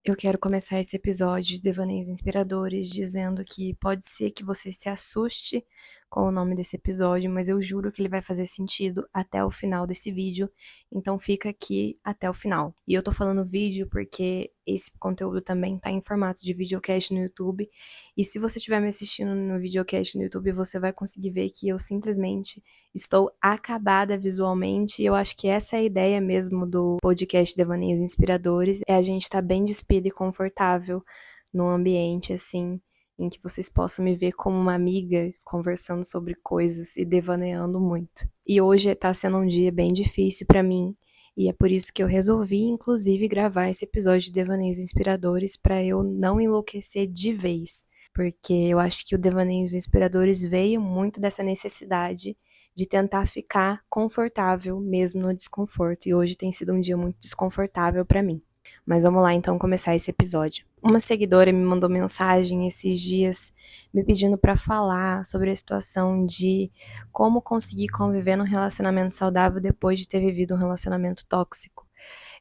Eu quero começar esse episódio de Devaneios Inspiradores dizendo que pode ser que você se assuste com o nome desse episódio, mas eu juro que ele vai fazer sentido até o final desse vídeo, então fica aqui até o final. E eu tô falando vídeo porque esse conteúdo também tá em formato de videocast no YouTube, e se você estiver me assistindo no videocast no YouTube, você vai conseguir ver que eu simplesmente estou acabada visualmente, e eu acho que essa é a ideia mesmo do podcast Devaneios Inspiradores, é a gente estar bem despida e confortável num ambiente assim, em que vocês possam me ver como uma amiga conversando sobre coisas e devaneando muito. E hoje tá sendo um dia bem difícil pra mim, e é por isso que eu resolvi, inclusive, gravar esse episódio de Devaneios Inspiradores pra eu não enlouquecer de vez, porque eu acho que o Devaneios Inspiradores veio muito dessa necessidade de tentar ficar confortável mesmo no desconforto, e hoje tem sido um dia muito desconfortável pra mim. Mas vamos lá então começar esse episódio. Uma seguidora me mandou mensagem esses dias me pedindo para falar sobre a situação de como conseguir conviver num relacionamento saudável depois de ter vivido um relacionamento tóxico.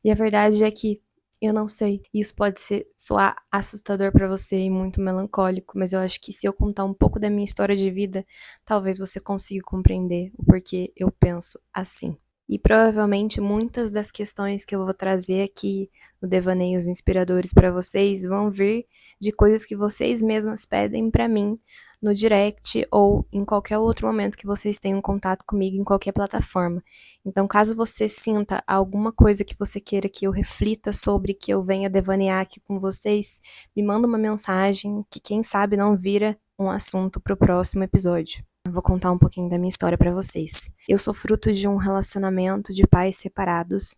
E a verdade é que eu não sei. Isso pode soar assustador para você e muito melancólico, mas eu acho que se eu contar um pouco da minha história de vida, talvez você consiga compreender o porquê eu penso assim. E provavelmente muitas das questões que eu vou trazer aqui no Devaneios Inspiradores para vocês vão vir de coisas que vocês mesmas pedem para mim no direct ou em qualquer outro momento que vocês tenham contato comigo em qualquer plataforma. Então, caso você sinta alguma coisa que você queira que eu reflita sobre, que eu venha devanear aqui com vocês, me manda uma mensagem que quem sabe não vira um assunto para o próximo episódio. Eu vou contar um pouquinho da minha história para vocês. Eu sou fruto de um relacionamento de pais separados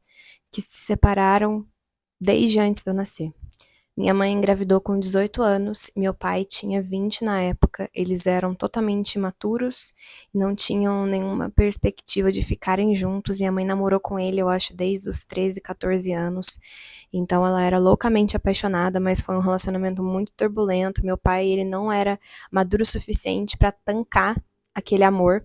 que se separaram desde antes de eu nascer. Minha mãe engravidou com 18 anos, meu pai tinha 20 na época. Eles eram totalmente imaturos, não tinham nenhuma perspectiva de ficarem juntos. Minha mãe namorou com ele, eu acho, desde os 13, 14 anos. Então ela era loucamente apaixonada, mas foi um relacionamento muito turbulento. Meu pai, ele não era maduro o suficiente para tancar aquele amor,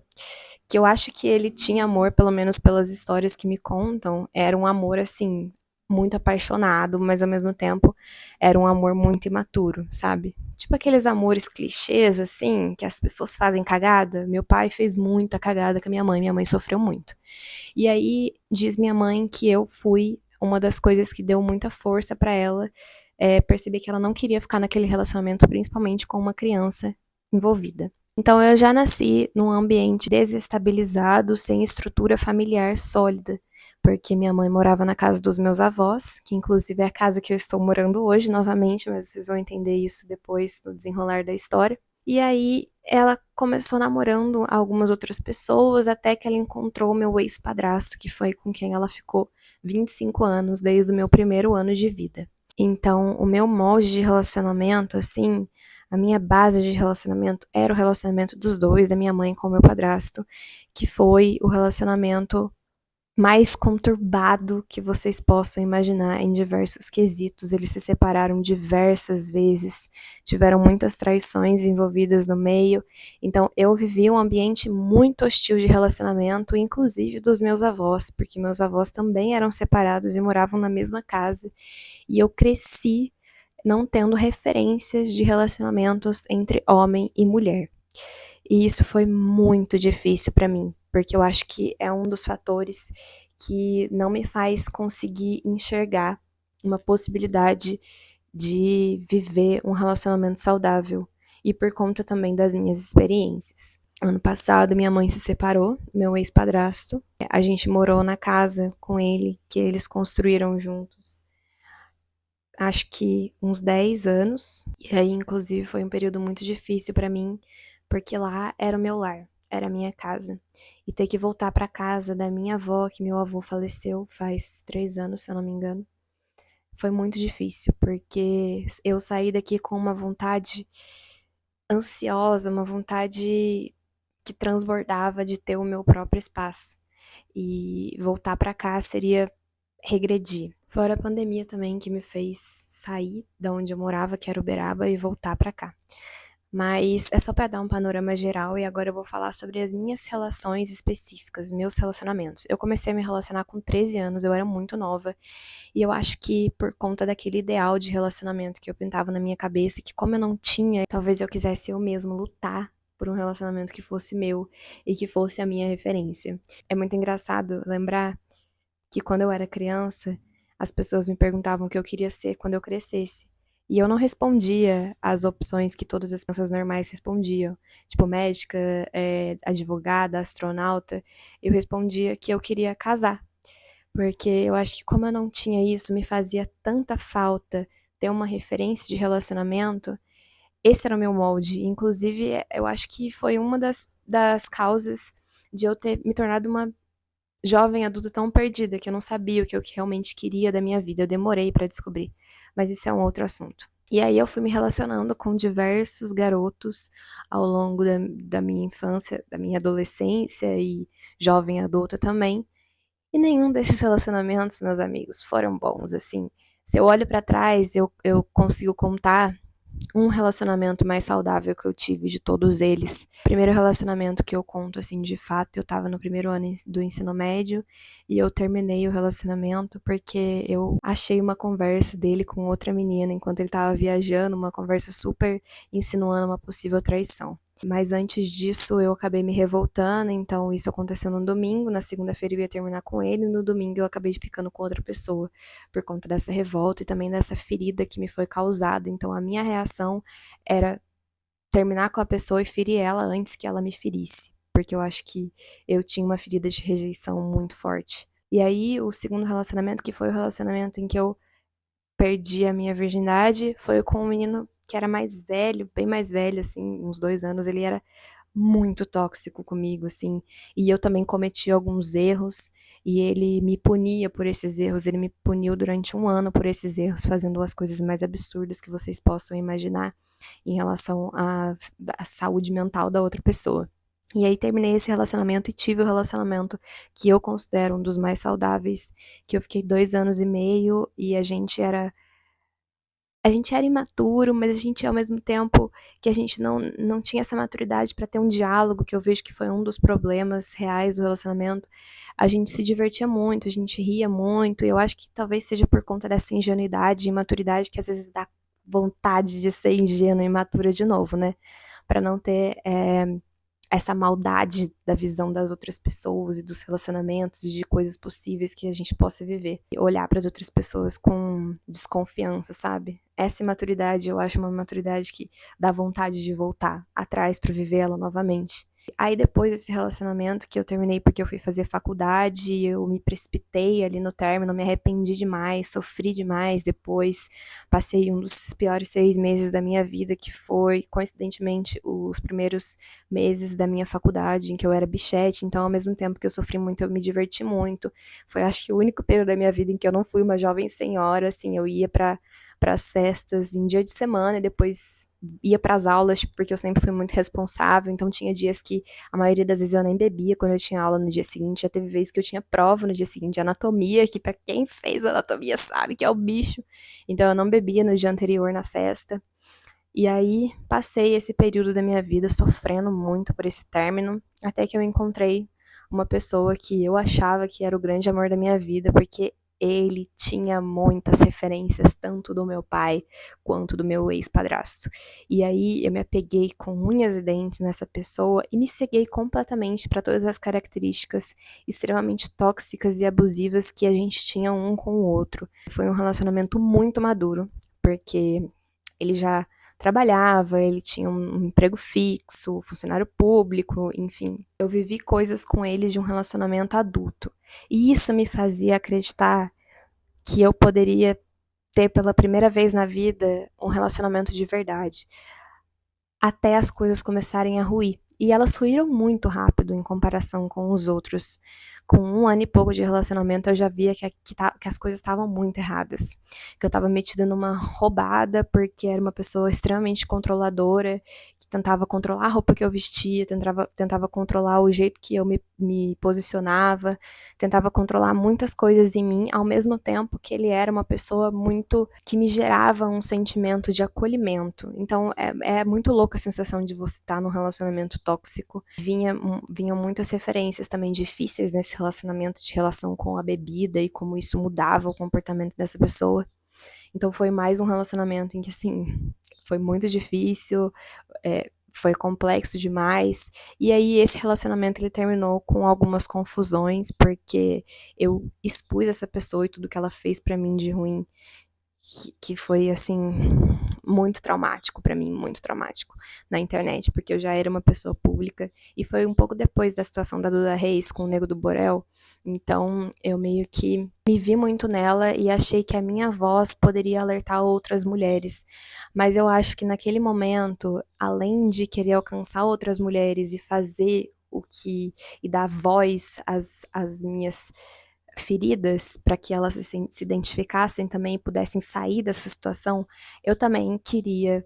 que eu acho que ele tinha amor, pelo menos pelas histórias que me contam, era um amor assim muito apaixonado, mas ao mesmo tempo era um amor muito imaturo, sabe? Tipo aqueles amores clichês, assim, que as pessoas fazem cagada. Meu pai fez muita cagada com a minha mãe sofreu muito. E aí, diz minha mãe que eu fui uma das coisas que deu muita força pra ela, perceber que ela não queria ficar naquele relacionamento, principalmente com uma criança envolvida. Então eu já nasci num ambiente desestabilizado, sem estrutura familiar sólida, porque minha mãe morava na casa dos meus avós, que inclusive é a casa que eu estou morando hoje novamente, mas vocês vão entender isso depois no desenrolar da história. E aí ela começou namorando algumas outras pessoas, até que ela encontrou meu ex-padrasto, que foi com quem ela ficou 25 anos, desde o meu primeiro ano de vida. Então, o meu molde de relacionamento, assim, a minha base de relacionamento era o relacionamento dos dois, da minha mãe com o meu padrasto, que foi o relacionamento mais conturbado que vocês possam imaginar em diversos quesitos. Eles se separaram diversas vezes, tiveram muitas traições envolvidas no meio. Então, eu vivi um ambiente muito hostil de relacionamento, inclusive dos meus avós, porque meus avós também eram separados e moravam na mesma casa. E eu cresci não tendo referências de relacionamentos entre homem e mulher. E isso foi muito difícil para mim, porque eu acho que é um dos fatores que não me faz conseguir enxergar uma possibilidade de viver um relacionamento saudável e por conta também das minhas experiências. Ano passado, minha mãe se separou, meu ex-padrasto. A gente morou na casa com ele, que eles construíram juntos, acho que uns 10 anos. E aí, inclusive, foi um período muito difícil para mim, porque lá era o meu lar, era a minha casa. E ter que voltar para casa da minha avó, que meu avô faleceu faz 3 anos, se eu não me engano, foi muito difícil, porque eu saí daqui com uma vontade ansiosa, uma vontade que transbordava de ter o meu próprio espaço. E voltar para cá seria regredir. Fora a pandemia também que me fez sair da onde eu morava, que era Uberaba, e voltar para cá. Mas é só para dar um panorama geral e agora eu vou falar sobre as minhas relações específicas, meus relacionamentos. Eu comecei a me relacionar com 13 anos, eu era muito nova, e eu acho que por conta daquele ideal de relacionamento que eu pintava na minha cabeça, que como eu não tinha, talvez eu quisesse eu mesmo lutar por um relacionamento que fosse meu e que fosse a minha referência. É muito engraçado lembrar que quando eu era criança, as pessoas me perguntavam o que eu queria ser quando eu crescesse. E eu não respondia as opções que todas as crianças normais respondiam, tipo médica, advogada, astronauta. Eu respondia que eu queria casar, porque eu acho que como eu não tinha isso, me fazia tanta falta ter uma referência de relacionamento. Esse era o meu molde. Inclusive, eu acho que foi uma das causas de eu ter me tornado uma jovem adulta tão perdida que eu não sabia o que eu realmente queria da minha vida. Eu demorei pra descobrir, mas isso é um outro assunto. E aí eu fui me relacionando com diversos garotos ao longo da minha infância, da minha adolescência e jovem adulta também. E nenhum desses relacionamentos, meus amigos, foram bons, assim. Se eu olho pra trás, eu consigo contar um relacionamento mais saudável que eu tive de todos eles. O primeiro relacionamento que eu conto, assim, de fato, eu tava no primeiro ano do ensino médio e eu terminei o relacionamento porque eu achei uma conversa dele com outra menina enquanto ele tava viajando, uma conversa super insinuando uma possível traição. Mas antes disso eu acabei me revoltando, então isso aconteceu no domingo, na segunda-feira eu ia terminar com ele, e no domingo eu acabei ficando com outra pessoa, por conta dessa revolta e também dessa ferida que me foi causada. Então a minha reação era terminar com a pessoa e ferir ela antes que ela me ferisse, porque eu acho que eu tinha uma ferida de rejeição muito forte. E aí o segundo relacionamento, que foi o relacionamento em que eu perdi a minha virgindade, foi com um menino que era mais velho, bem mais velho, assim, uns 2 anos. Ele era muito tóxico comigo, assim, e eu também cometi alguns erros, e ele me punia por esses erros. Ele me puniu durante um ano por esses erros, fazendo as coisas mais absurdas que vocês possam imaginar em relação à saúde mental da outra pessoa. E aí terminei esse relacionamento e tive o relacionamento que eu considero um dos mais saudáveis, que eu fiquei 2 anos e meio e a gente era imaturo, mas a gente, ao mesmo tempo que a gente não tinha essa maturidade para ter um diálogo, que eu vejo que foi um dos problemas reais do relacionamento. A gente se divertia muito, a gente ria muito, e eu acho que talvez seja por conta dessa ingenuidade e imaturidade que às vezes dá vontade de ser ingênua e imatura de novo, né? Para não ter essa maldade da visão das outras pessoas e dos relacionamentos e de coisas possíveis que a gente possa viver. E olhar para as outras pessoas com desconfiança, sabe? Essa imaturidade, eu acho uma maturidade que dá vontade de voltar atrás para viver ela novamente. Aí depois desse relacionamento que eu terminei porque eu fui fazer faculdade, eu me precipitei ali no término, me arrependi demais, sofri demais depois, passei um dos piores 6 meses da minha vida, que foi, coincidentemente, os primeiros meses da minha faculdade, em que eu era bichete. Então, ao mesmo tempo que eu sofri muito, eu me diverti muito. Foi, acho que, o único período da minha vida em que eu não fui uma jovem senhora, assim. Eu ia para as festas em dia de semana e depois ia para as aulas, porque eu sempre fui muito responsável. Então tinha dias que a maioria das vezes eu nem bebia quando eu tinha aula no dia seguinte. Já teve vezes que eu tinha prova no dia seguinte de anatomia, que para quem fez anatomia sabe que é o bicho. Então eu não bebia no dia anterior na festa. E aí passei esse período da minha vida sofrendo muito por esse término, até que eu encontrei uma pessoa que eu achava que era o grande amor da minha vida, porque ele tinha muitas referências, tanto do meu pai quanto do meu ex-padrasto. E aí eu me apeguei com unhas e dentes nessa pessoa e me ceguei completamente para todas as características extremamente tóxicas e abusivas que a gente tinha um com o outro. Foi um relacionamento muito maduro, porque ele já trabalhava, ele tinha um emprego fixo, funcionário público, enfim. Eu vivi coisas com ele de um relacionamento adulto. E isso me fazia acreditar que eu poderia ter pela primeira vez na vida um relacionamento de verdade. Até as coisas começarem a ruir. E elas fluíram muito rápido em comparação com os outros. Com 1 ano e pouco de relacionamento, eu já via que as coisas estavam muito erradas. Que eu estava metida numa roubada, porque era uma pessoa extremamente controladora, que tentava controlar a roupa que eu vestia, tentava controlar o jeito que eu me posicionava, tentava controlar muitas coisas em mim, ao mesmo tempo que ele era uma pessoa muito que me gerava um sentimento de acolhimento. Então é muito louca a sensação de você estar num relacionamento tóxico. Vinham muitas referências também difíceis nesse relacionamento, de relação com a bebida e como isso mudava o comportamento dessa pessoa. Então foi mais um relacionamento em que, assim, foi muito difícil, foi complexo demais. E aí esse relacionamento ele terminou com algumas confusões, porque eu expus essa pessoa e tudo que ela fez pra mim de ruim, que foi assim muito traumático pra mim, muito traumático na internet, porque eu já era uma pessoa pública e foi um pouco depois da situação da Duda Reis com o Nego do Borel. Então eu meio que me vi muito nela e achei que a minha voz poderia alertar outras mulheres. Mas eu acho que naquele momento, além de querer alcançar outras mulheres e fazer o que e dar voz às minhas feridas para que elas se identificassem também e pudessem sair dessa situação, eu também queria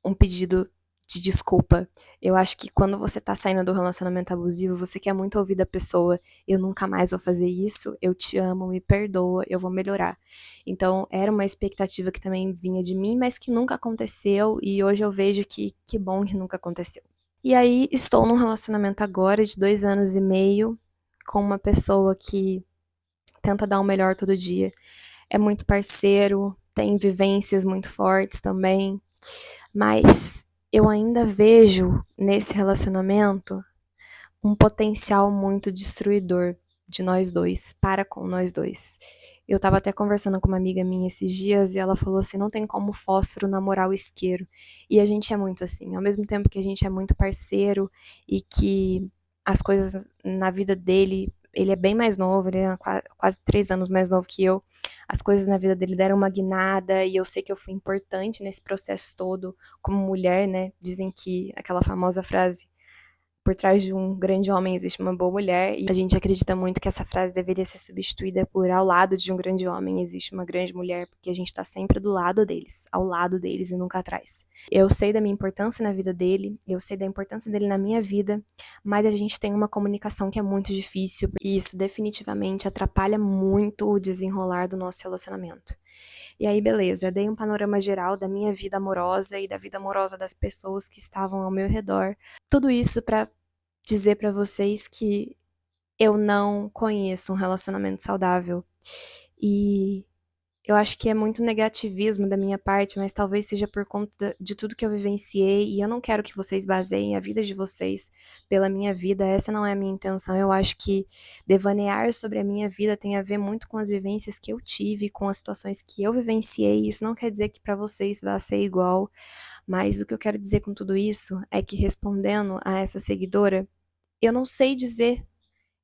um pedido de desculpa. Eu acho que quando você tá saindo do relacionamento abusivo, você quer muito ouvir da pessoa, eu nunca mais vou fazer isso, eu te amo, me perdoa, eu vou melhorar. Então, era uma expectativa que também vinha de mim, mas que nunca aconteceu, e hoje eu vejo que bom que nunca aconteceu. E aí, estou num relacionamento agora de 2 anos e meio, com uma pessoa que tenta dar o melhor todo dia. É muito parceiro, tem vivências muito fortes também, mas eu ainda vejo nesse relacionamento um potencial muito destruidor de nós dois, para com nós dois. Eu tava até conversando com uma amiga minha esses dias e ela falou assim: não tem como fósforo namorar o isqueiro. E a gente é muito assim, ao mesmo tempo que a gente é muito parceiro e que as coisas na vida dele, ele é bem mais novo, ele é quase 3 anos mais novo que eu. As coisas na vida dele deram uma guinada e eu sei que eu fui importante nesse processo todo como mulher, né? Dizem que aquela famosa frase por trás de um grande homem existe uma boa mulher, e a gente acredita muito que essa frase deveria ser substituída por ao lado de um grande homem existe uma grande mulher, porque a gente tá sempre do lado deles, ao lado deles e nunca atrás. Eu sei da minha importância na vida dele, eu sei da importância dele na minha vida, mas a gente tem uma comunicação que é muito difícil, e isso definitivamente atrapalha muito o desenrolar do nosso relacionamento. E aí, beleza, eu dei um panorama geral da minha vida amorosa e da vida amorosa das pessoas que estavam ao meu redor. Tudo isso pra dizer pra vocês que eu não conheço um relacionamento saudável. E eu acho que é muito negativismo da minha parte, mas talvez seja por conta de tudo que eu vivenciei, e eu não quero que vocês baseiem a vida de vocês pela minha vida, essa não é a minha intenção. Eu acho que devanear sobre a minha vida tem a ver muito com as vivências que eu tive, com as situações que eu vivenciei. Isso não quer dizer que pra vocês vai ser igual, mas o que eu quero dizer com tudo isso é que, respondendo a essa seguidora, eu não sei dizer,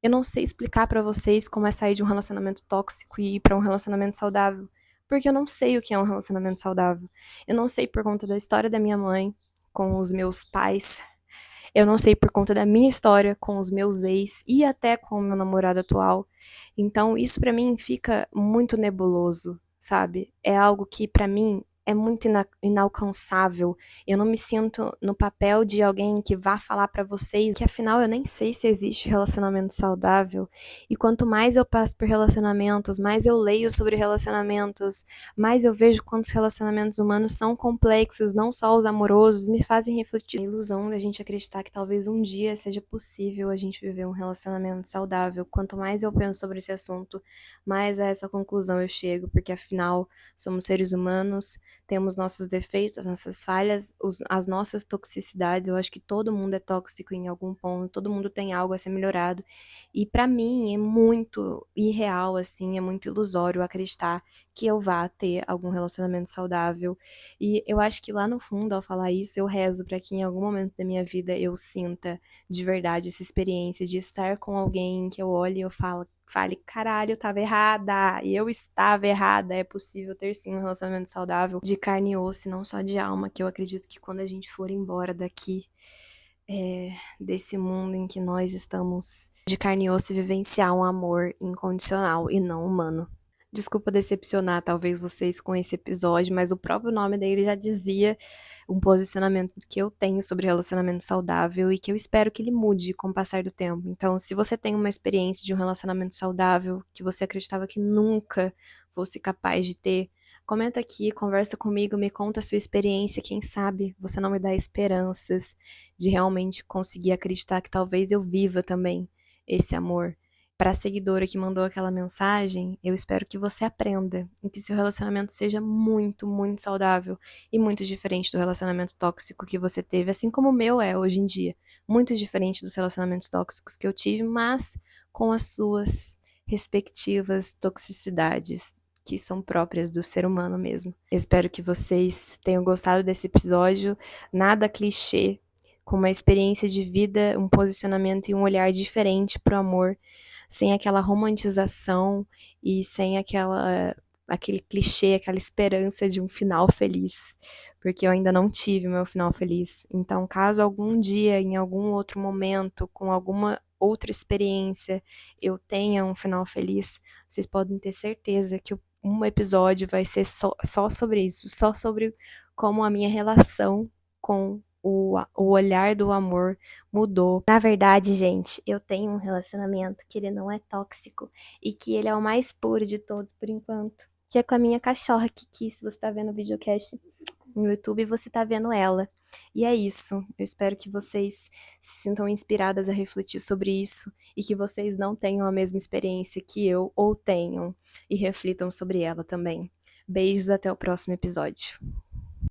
eu não sei explicar pra vocês como é sair de um relacionamento tóxico e ir pra um relacionamento saudável, porque eu não sei o que é um relacionamento saudável. Eu não sei por conta da história da minha mãe com os meus pais, eu não sei por conta da minha história com os meus ex e até com o meu namorado atual. Então, isso pra mim fica muito nebuloso, sabe? É algo que pra mim é muito inalcançável. Eu não me sinto no papel de alguém que vá falar pra vocês que afinal eu nem sei se existe relacionamento saudável. E quanto mais eu passo por relacionamentos, mais eu leio sobre relacionamentos, mais eu vejo quantos relacionamentos humanos são complexos, não só os amorosos, me fazem refletir. A ilusão da gente acreditar que talvez um dia seja possível a gente viver um relacionamento saudável. Quanto mais eu penso sobre esse assunto, mais a essa conclusão eu chego, porque afinal somos seres humanos, temos nossos defeitos, as nossas falhas, as nossas toxicidades. Eu acho que todo mundo é tóxico em algum ponto, todo mundo tem algo a ser melhorado. E pra mim é muito irreal, assim, é muito ilusório acreditar que eu vá ter algum relacionamento saudável. E eu acho que lá no fundo, ao falar isso, eu rezo pra que em algum momento da minha vida eu sinta de verdade essa experiência de estar com alguém que eu olhe e eu fale, caralho, eu tava errada, e eu estava errada, é possível ter sim um relacionamento saudável de carne e osso, e não só de alma, que eu acredito que quando a gente for embora daqui, desse mundo em que nós estamos de carne e osso e vivenciar um amor incondicional e não humano. Desculpa decepcionar talvez vocês com esse episódio, mas o próprio nome dele já dizia um posicionamento que eu tenho sobre relacionamento saudável e que eu espero que ele mude com o passar do tempo. Então, se você tem uma experiência de um relacionamento saudável que você acreditava que nunca fosse capaz de ter, comenta aqui, conversa comigo, me conta a sua experiência, quem sabe você não me dá esperanças de realmente conseguir acreditar que talvez eu viva também esse amor. Para a seguidora que mandou aquela mensagem, eu espero que você aprenda e que seu relacionamento seja muito, muito saudável e muito diferente do relacionamento tóxico que você teve, assim como o meu é hoje em dia. Muito diferente dos relacionamentos tóxicos que eu tive, mas com as suas respectivas toxicidades que são próprias do ser humano mesmo. Eu espero que vocês tenham gostado desse episódio, nada clichê, com uma experiência de vida, um posicionamento e um olhar diferente pro amor, sem aquela romantização e sem aquele clichê, aquela esperança de um final feliz, porque eu ainda não tive meu final feliz. Então, caso algum dia, em algum outro momento, com alguma outra experiência, eu tenha um final feliz, vocês podem ter certeza que um episódio vai ser só sobre isso, só sobre como a minha relação com o olhar do amor mudou. Na verdade, gente, eu tenho um relacionamento que ele não é tóxico e que ele é o mais puro de todos por enquanto, que é com a minha cachorra Kiki. Se você tá vendo o videocast no YouTube, você tá vendo ela. E é isso. Eu espero que vocês se sintam inspiradas a refletir sobre isso e que vocês não tenham a mesma experiência que eu ou tenham e reflitam sobre ela também. Beijos, até o próximo episódio.